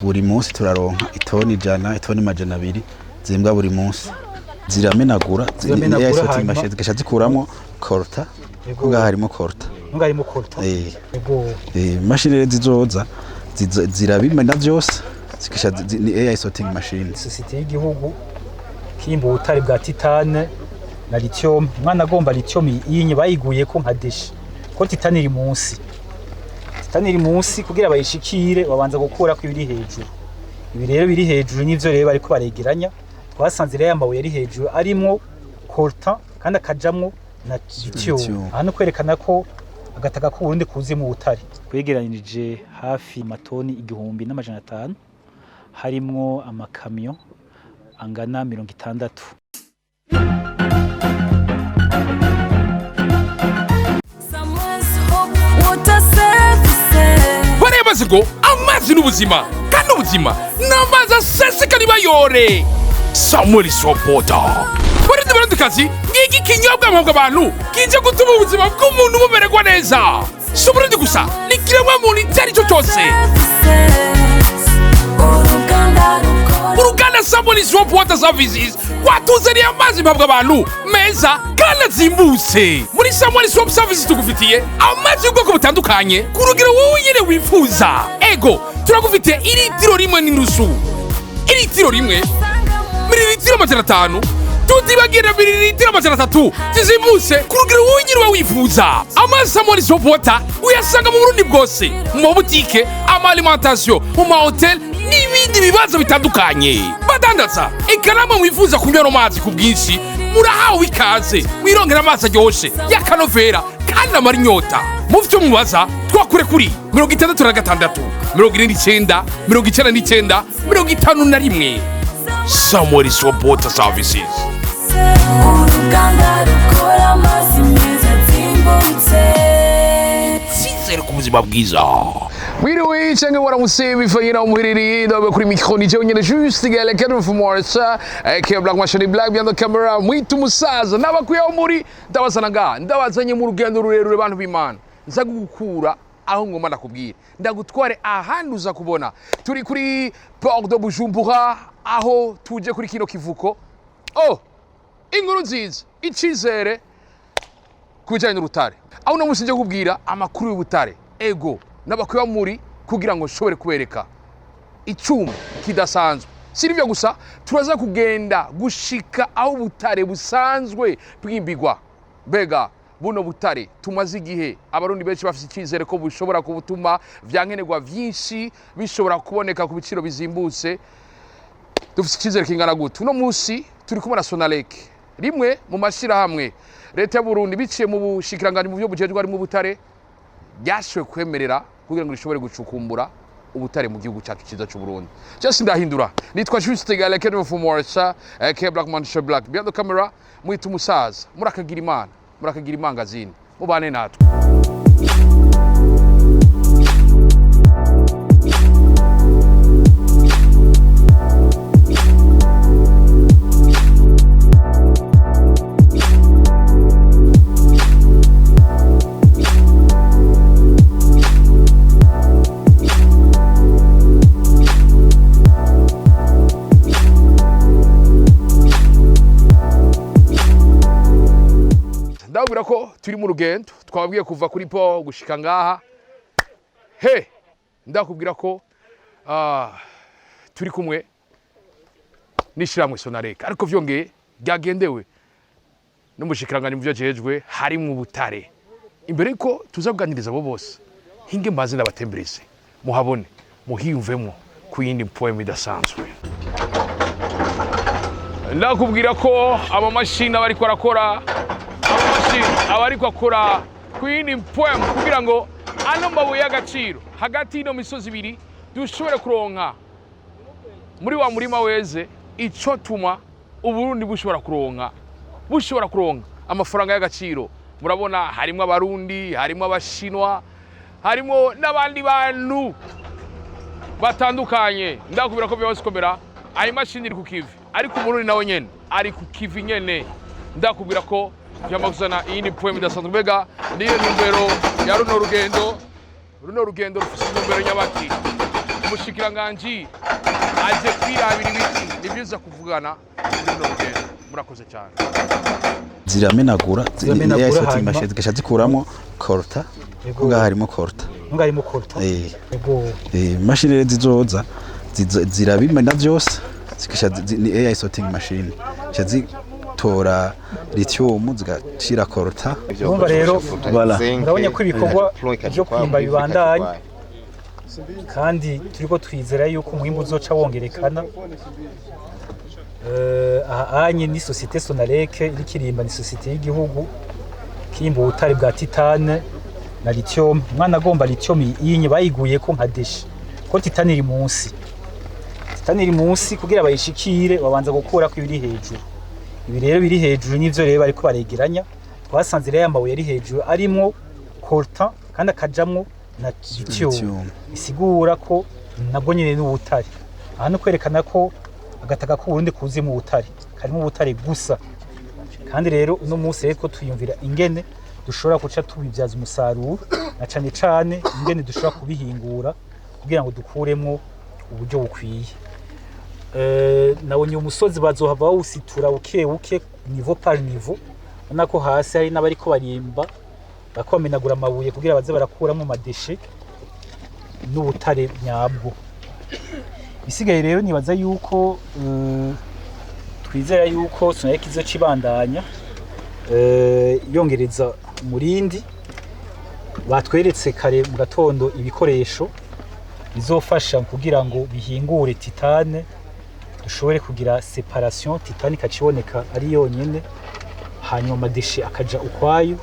buri munsi turaronka itoni 100 itoni 200 zimbwa buri munsi ziramenagura AI machine zigasha zikuramo korta kuga harimo korta machine zizoza zirabimena byose zigasha ni AI sorting machine. Societe y'igihugu kimbo utari bwa titane na lithium, mwana agomba lithium yinyi bayiguye ko nka deshi ko titane iri munsi kugira bayishikire babanza gukura ko ibiri hejuru. Ibi rero biri hejuru nivyo rero bariko baregeranya, twasanze rero amabuye ari hejuru arimo coltan kandi akajamwo na lithium. Hano kwerekana ko agataka ko Burundi kuzi mu butare. Kwegeranije hafi matoni 1500 harimwo amakamyo angana 60. Baremaze ngo amazi n'ubuzima kandi ubuzima n'amazi aseseka nibayore. Samuel Swapota barindikazi ngiki kinyobwa mpabwa abantu kije gutuma ubuzima bw'umuntu bumererwa neza. Sobrindi gusa nikiremwa muntu itari cyo cyose. Uruganda Samuel Swapota Services watuzaniye amazi mpabwa abantu meza kandi azimbutse. Muri Samuel Swap Services tugufitiye amazi y'ubwoko butandukanye ku rugero wowe nyine wifuza. Ego turagufitiye ilitiro rimwe n'inusu, ilitiro rimwe, mililitiro 500, tutibagira mililitiro 300 zizimbutse ku rugero wowe nyine wifuza. Amazi Samuel Swapota uyasanga mu Burundi bwose, mu butike, ama alimentation, mu hotel n'ibindi bibazo bitandukanye. Badandaza ikaramu mwifuza kunywa amazi ku bwinshi murahawe ikaze wirongera amazi aryoshe y'akanovera kandi amara inyota. Mufite mubaza twakure kuri 66 79 99 51. Samuel Swapota Services. Uruganda rukora amazi meza zimbutse. Sizere ku buzima bwiza. Wiriwe cyangwa waramutse bifanyira umuhiriri ndabe kuri micro ni je nyene juste gale cadre for more ça que black machine black bien de camera mwitu musaza nabakuye muri ndabazana ndabazanye mu rugendo rurerure bantu b'Imana nza gukura aho ngoma ndakubwira ndagutware ahantu uza kubona turi kuri Port de Bujumbura aho tuje kuri kino kivuko. Inkuru nziza icizere kujanye n'urutare aho no musinje kubwira amakuru y'ubutare ego nabakuye muri kugira ngo nshobore kubereka icyuma kidasanzwe. Sirivyo gusa turaza kugenda gushika aho butare busanzwe bwimbigwa. Bega buno butare tumaze igihe abarundi benshi bafite ikizere ko bushobora kubutuma vyankenerwa vyinshi bishobora kuboneka ku biciro bizimbutse. Dufite ikizere kingana gute? Uno musi turi kumwe na Sonalek, rimwe mu mashira hamwe leta y'u Burundi biciye mu bushikiranganje mu byo bujejwe ari mu butare byashwe kwemerera kugira ngo rishobore gucukumbura ubutare mu gihugu cyacu cyiza cy'u Burundi. Just ndahindura nitwa Juste Gale Cadre for more ça que Black Man Show Black bien de camera mwitu musaza murakagira Imana murakagira imangazini mubane natwe. Ndabwira ko turi mu rugendo twabwiye kuva kuri po gushika ngaha. Ndakubwira ko turi kumwe nishiramwe Sonarek ariko vyongeye byagendewe n'umushikiranganje mu byo jejwe hari mu butare. Imbere ko tuzaganiriza abo bose hinge mbaze ndabatembereze muhabone muhiyumvemo ku yindi poem idasanzwe. Ndakubwira ko aba machine bariko barakora abariko akora kwini poem kugira ngo ano mabuye y'agaciro hagati y'ino misozi ibiri dushobore kuronka muri wa murima weze ico tuma Uburundi bushobora kuronka amafaranga y'agaciro. Murabona harimo abarundi, harimo abashinwa, harimo n'abandi bantu batandukanye. Ndakubwira ko byose komera ayi machine iri ku kivi ariko Umurundi nawe nyene ari ku kivi nyene. Ndakubwira ko Jamakuzana ini poem idasanzwe. Bega niyo numbero ya runo rugendo rufise intumbero nyabaki umushikiranganji aje kwirabira ibiti ni byiza kuvugana muri runo rugendo murakoze cyane ziramenagura imashini zigasha zikuramo korta kuga harimo korta imashini rero zizoza zirabimena byose zigasha ni AI sorting machine tora lithium zigashira korta urumva rero urabonye ko ibikorwa byo kwimba bibandanye kandi turiko twizera yuko umwimbu uzoca wongerekana ahanye ni societe Sonarek iri kirimba ni societe y'igihugu kimba ubutare bwa titane na lithium mwana agomba lithium yinye bayiguye ko nka deshi ko titane iri munsi kugira bayishikire babanza gukura ko ibiri hejuru ibi rero biri hejuru nivyo rero bariko baregeranya twasanze rero amabuye ari hejuru arimo coltan kandi akajamwo na lithium isigura ko nabwo nyine n'ubutare aha no kwerekana ko agataka ko Burundi kuzi mu butare karimo ubutare gusa kandi rero uno munsi rero ko twiyumvira ingene dushobora guca tubibyaza umusaruro na cane cane ingene dushobora kubihingura kugira ngo dukuremo uburyo bukwiye nabonye umusozi bazohava bawusitura buke niveau par niveau nako hasi hari n'abariko barimba bakomenagura amabuye kugira baze barakuramo madeshe n'ubutare nyabwo bisigaye rero nibaza yuko twizera yuko Sonarek izo cibandanya yongereza umurindi batweretse kare mu gatondo ibikoresho bizofasha kugira ngo bihingure titane dushobore kugira separation titane ikaciboneka ari yonyene hanyuma madeshe akaja ukwayo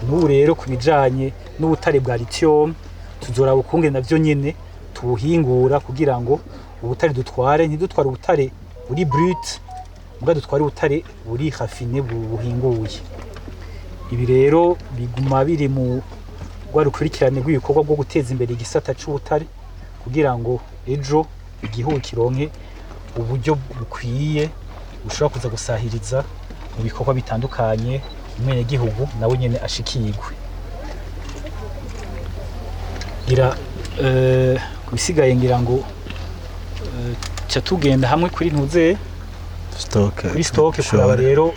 n'ubu rero kubijanye n'ubutare bwa lithium tuzoraba ukunge navyo nyene tubuhingura kugira ngo ubutare dutware ntidutware ubutare buri brut mbwa dutware ubutare buri raffiné buhinguye ibi rero biguma biri mu rwarukurikirane rw'ibikorwa bwo guteza imbere igisata c'ubutare kugira ngo ejo igihugu kironke uburyo bukwiye bushobora kuza gusahiriza mu bikorwa bitandukanye umwene gihugu nawe nyene ashikirwe gira kubisigaye ngira ngo cha tugenda hamwe kuri ntuze stock kuraba rero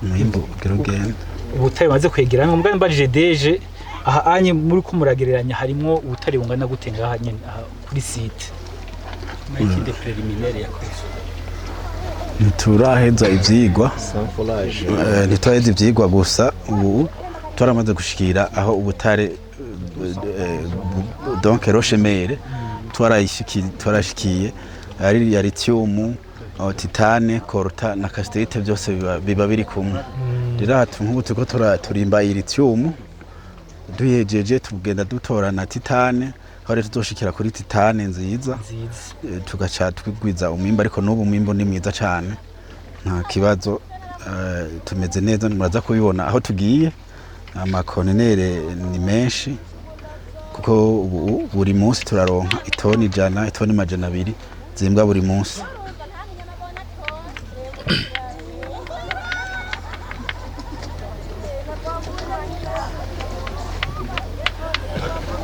mwimbo gerogenda ubutare maze kwegerana mbwa mbajije deje aha anye muri kumuragereranya harimo ubutare bungana gute ngaha nyene kuri site n'ikindi preliminaire yakoze nturaheza ivyigwa ntitwaheza ivyigwa gusa ubu twaramaze gushikira aho ubutare donc rochemere twarashikiye ari ya lithium titane korta na casterite byose biba biri kumwe rero hatu nk'ubu tuko turimba lithium duhejeje tugenda dutora na titane aho rero tuzoshikira kuri titane nziza tugaca twigwiza umwimbo ariko n'ubu umwimbo ni mwiza cyane nta kibazo tumeze neza muraza kubibona aho tugiye amakonenere ni menshi kuko ubu buri munsi turaronka itoni 100 itoni 200 zimbwa buri munsi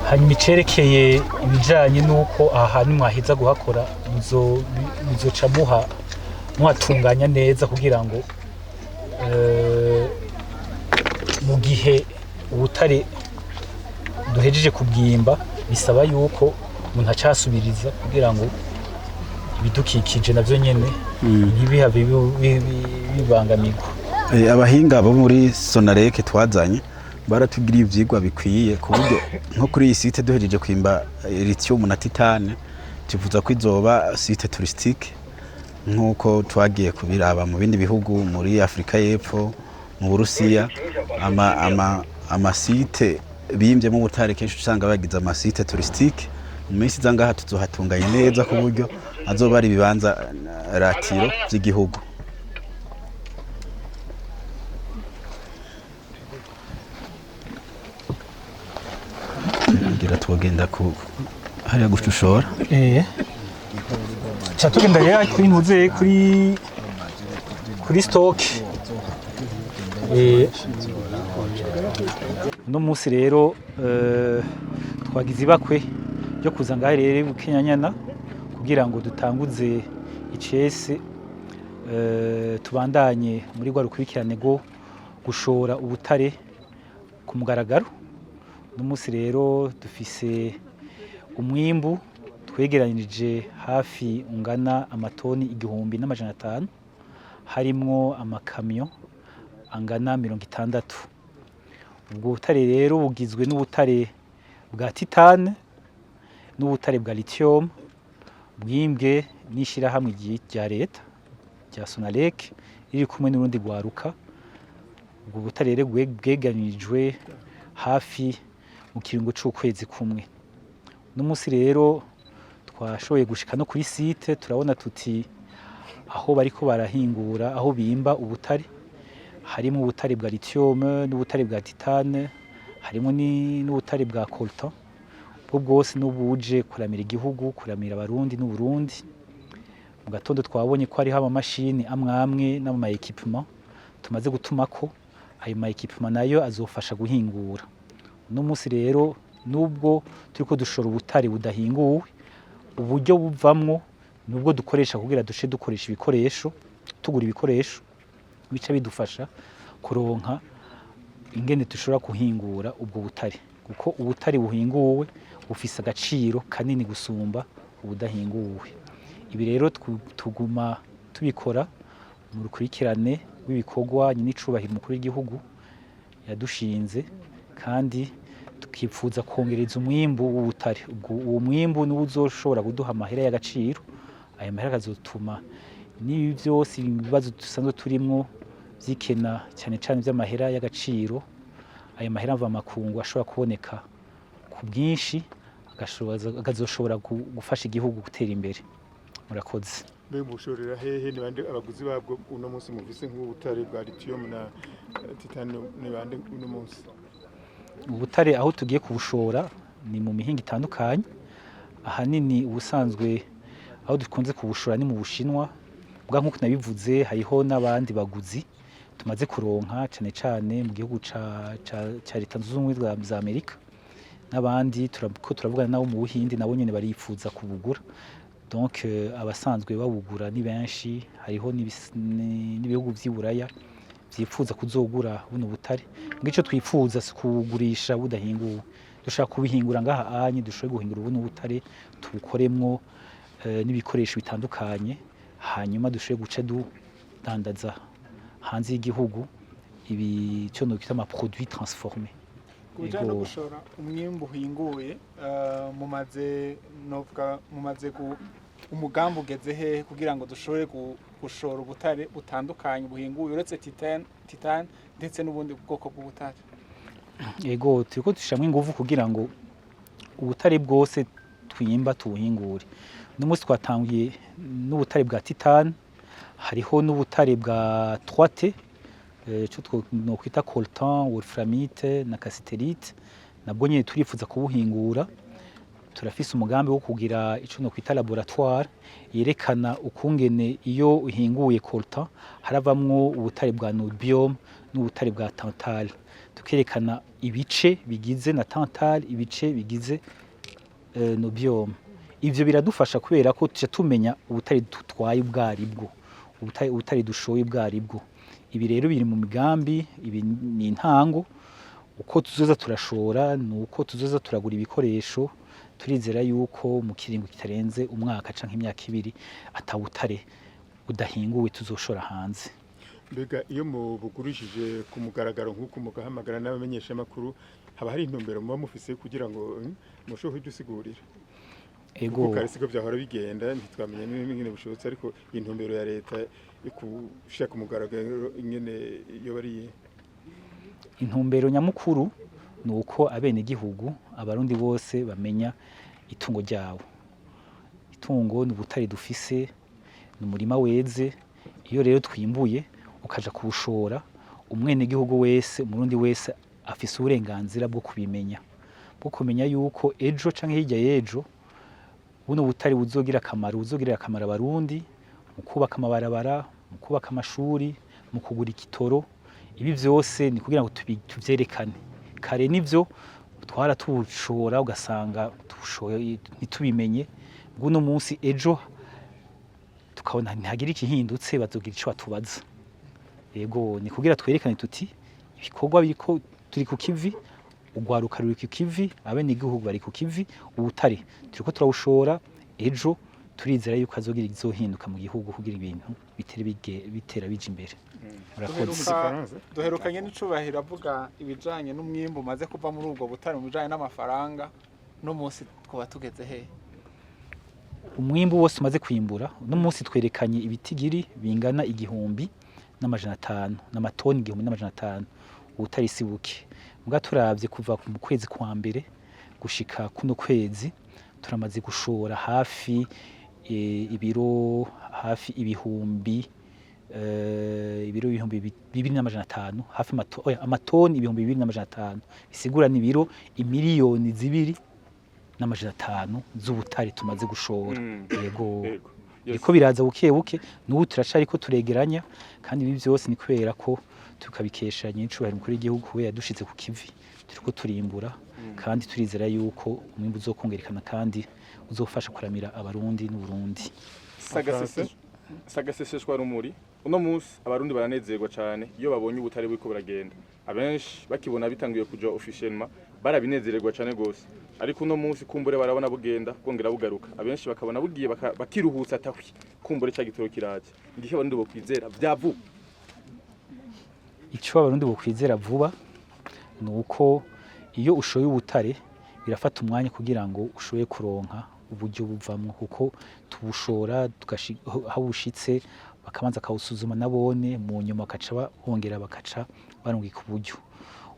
hanyuma icerekeye ibijanye n'uko aha hantu mwahiza guhakora muzoca muhatunganya neza kugira ngo mu gihe ubutare duhejeje kubwimba bisaba yuko umuntu acasubiriza kugira ngo ibidukikije navyo nyene ntibihave bibangamirwa abahinga bo muri Sonarek twazanye baratubwira ivyigwa bikwiye ku buryo nko kuri iyi site duhejeje kwimba lithium na titane tuvuza ko izoba site touristique nkuko twagiye kubiraba mu bindi bihugu muri Afrika y'Epfo mu Burusiya ama site bimvye mu butare kenshi usanga bagize ama site touristique mu minsi zangaha tuzohatunganye neza ku buryo azoba ari bibanza ratiro by'igihugu ngira twogenda ku hariya gushora cha tugenda rero kuri ntuze kuri stock no munsi rero twagize ibakwe ryo kuza ngahe rero Bukenyanyana kugira ngo dutanguze icese tubandanye muri rwa rukurikirane rwo gushora ubutare ku mugaragaro. N'umunsi rero dufise umwimbu twegeranije hafi ungana amatoni 1,500 harimwo amakamyo angana 60. Ubwo butare rero bugizwe n'ubutare bwa titane n'ubutare bwa lithium bwimbwe n'ishirahamwe rya leta rya Sonalek riri kumwe n'urundi rwaruka. Ubwo butare rero bweganijwe hafi mu kiringo c'ukwezi kumwe. N'umunsi rero twashoboye gushika no kuri site turabona tuti aho bariko barahingura aho bimba ubutare harimo ubutare bwa lithium n'ubutare bwa titane harimo n'ubutare bwa coltan. Ubwo bwose n'ubuje kuramira igihugu kuramira abarundi n'Uburundi. Mu gatondo twabonye ko hariho amamashini amwe n'ama equipment tumaze gutumako. Ayo ma equipment nayo azofasha guhingura. N'umunsi rero nubwo turiko dushora ubutare budahinguwe uburyo buvamwo nubwo dukoresha kugira dushe dukoresha ibikoresho tugura ibikoresho bica bidufasha kuronka ingene dushobora kuhingura ubwo butare, kuko ubutare buhinguwe bufise agaciro kanini gusumba ubudahinguwe. Ibi rero tuguma tubikora mu rukurikirane rw'ibikorwa n'icubahiro umukuru w'igihugu yadushinze, kandi tukipfuza kongereza umwimbu w'ubutare. Uwo mwimbu niwo uzoshobora kuduha amahera y'agaciro. Ayo mahera azotuma n'ibi byose ibibazo dusanzwe turimwo vyikena cyane cyane vy'amahera y'agaciro, ayo mahera mva makungu ashobora kuboneka ku bwinshi agazoshobora gufasha igihugu gutera imbere. Murakoze. Mbe mushorera hehe ni bande abaguzi babwo uno munsi muvise nk'ubutare bwa lithium na titane ni bande uno munsi? Ubutare aho tugiye kubushora ni mu mihinga itandukanye. Ahanini ubusanzwe aho dukunze kubushora ni mu Bushinwa. Bwa nkuko nabivuze hariho n'abandi baguzi tumaze kuronka cyane cyane mu gihugu ca Leta Zunze Ubumwe za Amerika, n'abandi turavugana nabo mu Buhindi nabo nyene barifuza kubugura. Donc abasanzwe babugura ni benshi, hariho n'ibihugu vy'Iburaya vyifuza kuzogura buno butare. Ngico twifuza kugurisha budahinguwe, dushaka kubihingura ngaha anye dushobore guhingura buno butare tubukoremwo n'ibikoresho bitandukanye, hanyuma dushobore guca dudandaza hanze y'igihugu ibi cyo no kita ama produits transformés. Kujana gushora umwimbu uhinguye mumaze umugambi ugeze he kugira ngo dushobore gushora ubutare butandukanye buhinguye uretse titane ndetse n'ubundi bwoko bw'ubutare? Ego turiko dushamwe ingufu kugira ngo ubutare bwose twimba tubuhingure. N'umunsi twatangiye n'ubutare bwa titane, hariho n'ubutare bwa 3T cyo no kwita coltan, wolframite na cassiterite. Nabwo nyine turifuza kubuhingura. Turafise umugambi wo kugira ico no kwita laboratoire yerekana ukungene iyo uhinguye coltan haravamwo ubutare bwa niobium n'ubutare bwa tantal. Tukerekana ibice bigize na tantal, ibice bigize niobium. Ivyo biradufasha kubera ko tuca tumenya ubutare tutwaye ubwaribwo, ubutare dushoye ubwaribwo. Ibi rero biri mu migambi, ibi ni intango. Uko tuzoza turashora nuko tuzoza turagura ibikoresho. Turizera yuko mu kiringo kitarenze umwaka canke imyaka 2 atabutare udahinguwe tuzoshora hanze. Mbega iyo mubugurishije ku mugaragaro nk'uko mugahamagara n'abamenyesha makuru, haba hari intumbero muba mufise kugira ngo mushoho idusigurira? Ego karisigo byahora bigenda ntitwamenye n'ingene bushobotse, ariko intumbero ya leta ikushaka ku mugaragaro ingene yo bari intumbero nyamukuru nuko abene gihugu abarundi bose bamenya itungo ryawo. Itungo n'ubutare dufise n'umurima weze. Iyo rero twimbuye ukaja kubushora, umwene gihugu wese umurundi wese afise uburenganzira bwo kubimenya, bwo kumenya yuko ejo canke hirya yejo buno butare buzogirira akamaro abarundi mu kubaka amabarabara, mu kubaka amashuri, mu kugura ikitoro. Ibi vyose ni kugira ngo tuvyerekane kare. Nivyo twaratushora ugasanga tushoye ntitubimenye nguno munsi ejo tukabona ntihagira ikihindutse bazogira ico batubaza yego ni kugira twerekane tuti ibikorwa biriko turi ku kivi ugwaruka ruri ku kivi abene igihugu bari ku kivi ubutare turiko turawushora ejo turizera yuko azogira izohinduka mu gihugu kugira ibintu bitera bije imbere duherukanye n'icubahiro avuga ibijanye n'umwimbu umaze kuva muri ubwo butare mu bijanye n'amafaranga no munsi twaba tugeze he umwimbu wose umaze kwimbura no munsi twerekanye ibitigiri bingana 1,500 n'amatoni 1,500 ubutare sibuke mbwa turavye kuva mu kwezi kwa mbere gushika kuno kwezi turamaze gushora hafi ibiro hafi ibihumbi 2,500 hafi amatoni 2,500 bisigura ni ibiro imiliyoni 2,500 z'ubutare tumaze gushora yego Iko biraza buke buke n'ubu turacariko turegeranya kandi ibi byose ni kubera ko tukabikesha nyicubahiro mukuru w'igihugu we yadushize ku kivi turiko turimbura kandi turizera yuko umwimbu uzokongerekana kandi uzofasha kuramira abarundi n'Uburundi. Sagaseseshwa rumuri uno munsi abarundi baranezerwa cyane iyo babonye ubutare bwiko buragenda abenshi bakibona bitangiye kuja officiellement barabinezererwa cyane gose ariko uno munsi kumbure barabona bugenda kongera bugaruka abenshi bakabona bugiye bakiruhutsa atahwi kumbure cya gitoro kiraje ngihe abarundi bo kwizera byavu icyo abarundi bo kwizera vuba nuko iyo ushoye ubutare birafata umwanya kugira ngo ushoye kuronka uburyo buvamwe kuko tubushora aho bushitse bakabanza kawusuzuma nabone mu nyuma bakaca bongera bakaca barungika uburyo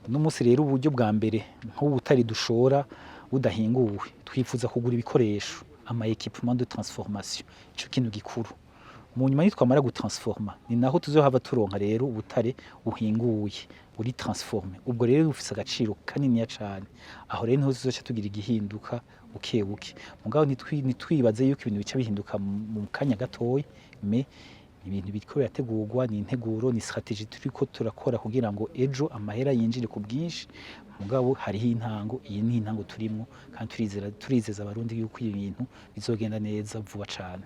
uno munsi rero uburyo bwa mbere nk'ubutari dushora budahinguwe twifuza kugura ibikoresho ama équipement de transformation ico kintu gikuru mu nyuma nitwamara gutransforma ni naho tuzohava turonka rero ubutare uhinguye uri transforme ubwo rero ufise agaciro kanini cyane aho rero niho tuzoca tugira igihinduka buke mugabo nitwibaze yuko ibintu bica bihinduka mu kanya gatoyi me ibintu biriko birategurwa ni integuro ni strategie turiko turakora kugira ngo ejo amahera yinjire ku bwinshi mugabo hariho intango iyi ni intango turimo kandi turizeza abarundi yuko ibintu bizogenda neza vuba cyane.